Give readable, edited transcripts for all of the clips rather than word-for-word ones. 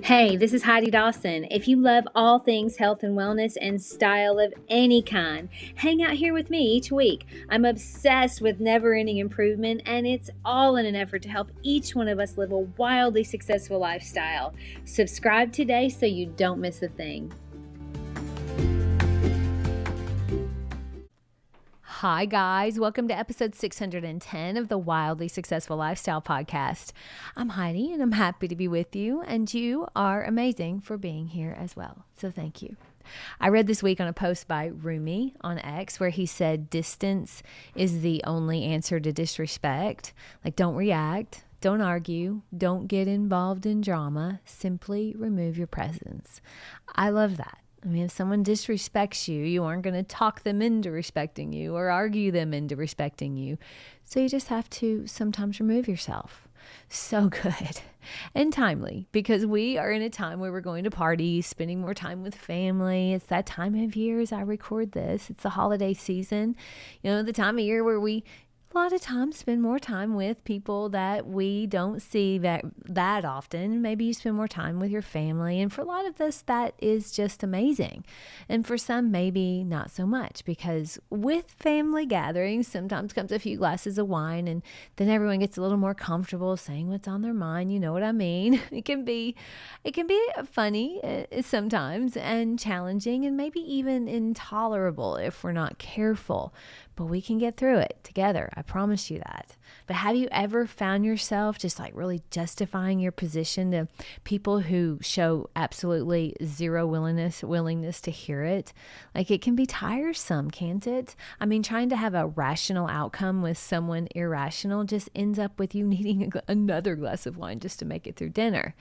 Hey, this is Heidi Dawson. If you love all things health and wellness and style of any kind, hang out here with me each week. I'm obsessed with never-ending improvement, and it's all in an effort to help each one of us live a wildly successful lifestyle. Subscribe today so you don't miss a thing. Hi, guys. Welcome to episode 610 of the Wildly Successful Lifestyle Podcast. I'm Heidi, and I'm happy to be with you, and you are amazing for being here as well. So thank you. I read this week on a post by Rumi on X where he said distance is the only answer to disrespect. Like, don't react, don't argue, don't get involved in drama, simply remove your presence. I love that. I mean, if someone disrespects you, you aren't going to talk them into respecting you or argue them into respecting you. So you just have to sometimes remove yourself. So good and timely, because we are in a time where we're going to parties, spending more time with family. It's that time of year as I record this. It's the holiday season, the time of year where we a lot of times spend more time with people that we don't see that often. Maybe you spend more time with your family. And for a lot of us, that is just amazing. And for some, maybe not so much, because with family gatherings, sometimes comes a few glasses of wine, and then everyone gets a little more comfortable saying what's on their mind. You know what I mean? It can be funny sometimes and challenging and maybe even intolerable if we're not careful. But we can get through it together. I promise you that. But have you ever found yourself just like really justifying your position to people who show absolutely zero willingness to hear it? Like, it can be tiresome, can't it? I mean, trying to have a rational outcome with someone irrational just ends up with you needing another glass of wine just to make it through dinner.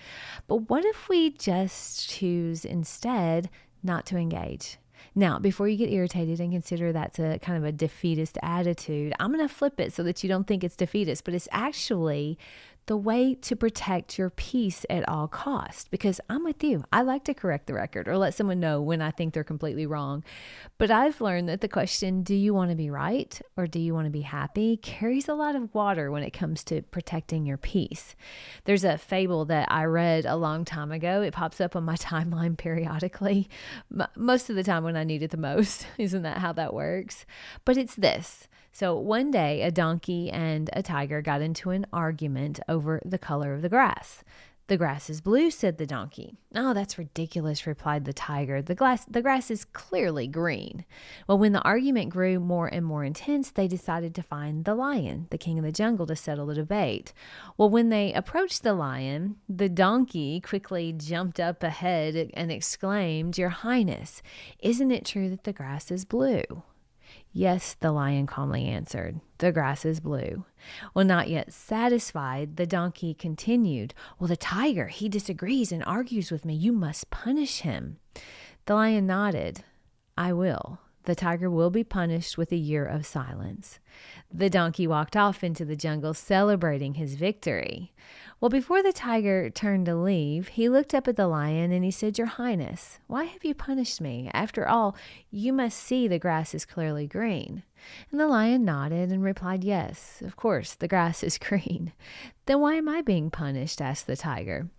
But what if we just choose instead not to engage? Now, before you get irritated and consider that's a kind of a defeatist attitude, I'm going to flip it so that you don't think it's defeatist, but it's actually the way to protect your peace at all costs. Because I'm with you. I like to correct the record or let someone know when I think they're completely wrong. But I've learned that the question, do you want to be right or do you want to be happy, carries a lot of water when it comes to protecting your peace. There's a fable that I read a long time ago. It pops up on my timeline periodically, most of the time when I need it the most. Isn't that how that works? But it's this. So one day, a donkey and a tiger got into an argument over the color of the grass. "The grass is blue," said the donkey. "Oh, that's ridiculous," replied the tiger. The grass is clearly green." Well, when the argument grew more and more intense, they decided to find the lion, the king of the jungle, to settle the debate. Well, when they approached the lion, the donkey quickly jumped up ahead and exclaimed, "Your Highness, isn't it true that the grass is blue?" "Yes," the lion calmly answered, "the grass is blue." Well, not yet satisfied, the donkey continued, "Well, the tiger, he disagrees and argues with me. You must punish him." The lion nodded. "I will. The tiger will be punished with a year of silence." The donkey walked off into the jungle, celebrating his victory. Well, before the tiger turned to leave, he looked up at the lion and he said, "Your Highness, why have you punished me? After all, you must see the grass is clearly green." And the lion nodded and replied, "Yes, of course, the grass is green." "Then why am I being punished?" asked the tiger.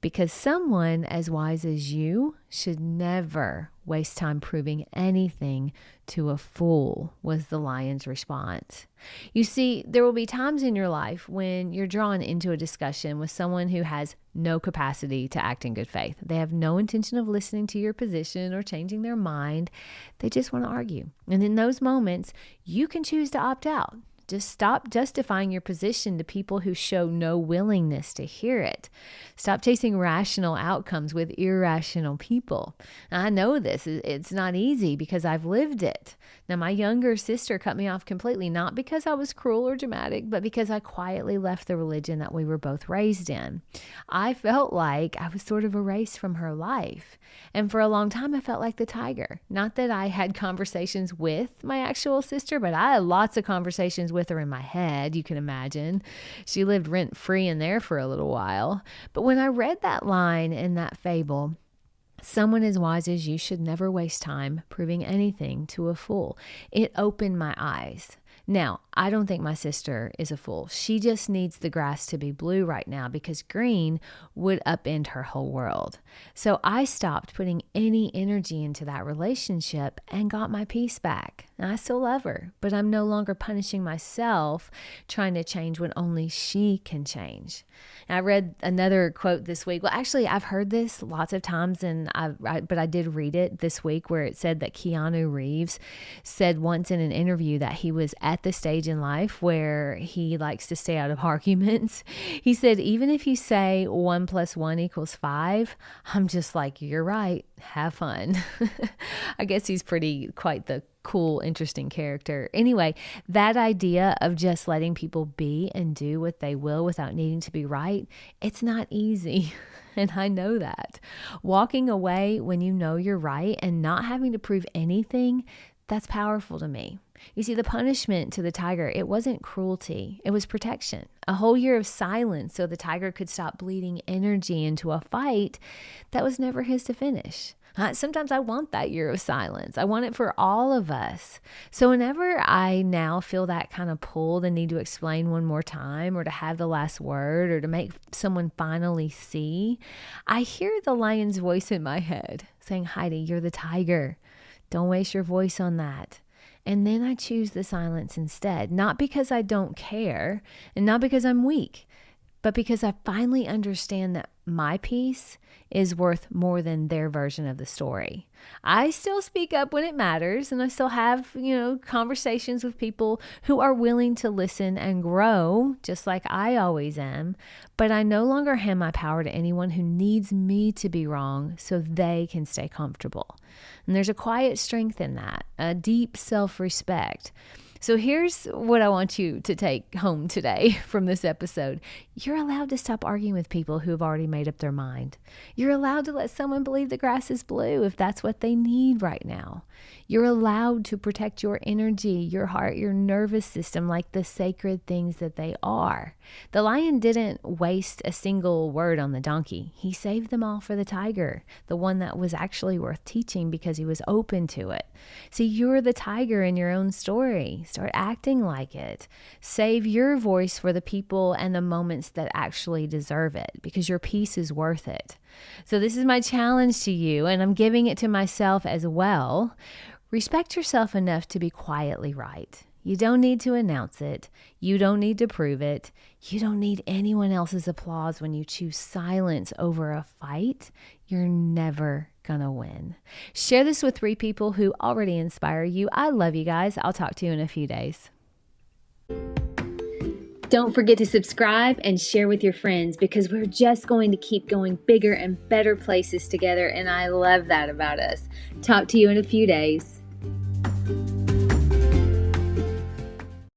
"Because someone as wise as you should never waste time proving anything to a fool," was the lion's response. You see, there will be times in your life when you're drawn into a discussion with someone who has no capacity to act in good faith. They have no intention of listening to your position or changing their mind. They just want to argue. And in those moments, you can choose to opt out. Just stop justifying your position to people who show no willingness to hear it. Stop chasing rational outcomes with irrational people. I know this. It's not easy because I've lived it. Now, my younger sister cut me off completely, not because I was cruel or dramatic, but because I quietly left the religion that we were both raised in. I felt like I was sort of erased from her life. And for a long time, I felt like the tiger. Not that I had conversations with my actual sister, but I had lots of conversations with her in my head, you can imagine. She lived rent-free in there for a little while. But when I read that line in that fable, "Someone as wise as you should never waste time proving anything to a fool," it opened my eyes. Now, I don't think my sister is a fool. She just needs the grass to be blue right now because green would upend her whole world. So I stopped putting any energy into that relationship and got my peace back. And I still love her, but I'm no longer punishing myself trying to change when only she can change. And I read another quote this week. Well, actually, I've heard this lots of times, but I did read it this week where it said that Keanu Reeves said once in an interview that he was at the stage in life where he likes to stay out of arguments. He said, even if you say 1 + 1 = 5, I'm just like, you're right. Have fun. I guess he's quite the cool, interesting character. Anyway, that idea of just letting people be and do what they will without needing to be right, it's not easy. And I know that. Walking away when you know you're right and not having to prove anything, that's powerful to me. You see, the punishment to the tiger, it wasn't cruelty. It was protection. A whole year of silence so the tiger could stop bleeding energy into a fight that was never his to finish. Sometimes I want that year of silence. I want it for all of us. So whenever I now feel that kind of pull, the need to explain one more time or to have the last word or to make someone finally see, I hear the lion's voice in my head saying, Heidi, you're the tiger. Don't waste your voice on that. And then I choose the silence instead, not because I don't care and not because I'm weak, but because I finally understand that my peace is worth more than their version of the story. I still speak up when it matters, and I still have, conversations with people who are willing to listen and grow, just like I always am. But I no longer hand my power to anyone who needs me to be wrong so they can stay comfortable. And there's a quiet strength in that, a deep self-respect. So here's what I want you to take home today from this episode. You're allowed to stop arguing with people who have already made up their mind. You're allowed to let someone believe the grass is blue if that's what they need right now. You're allowed to protect your energy, your heart, your nervous system like the sacred things that they are. The lion didn't waste a single word on the donkey. He saved them all for the tiger, the one that was actually worth teaching because he was open to it. See, you're the tiger in your own story. Start acting like it. Save your voice for the people and the moments that actually deserve it because your peace is worth it. So this is my challenge to you, and I'm giving it to myself as well. Respect yourself enough to be quietly right. You don't need to announce it. You don't need to prove it. You don't need anyone else's applause when you choose silence over a fight. You're never gonna win. Share this with 3 people who already inspire you. I love you guys. I'll talk to you in a few days. Don't forget to subscribe and share with your friends because we're just going to keep going bigger and better places together, and I love that about us. Talk to you in a few days.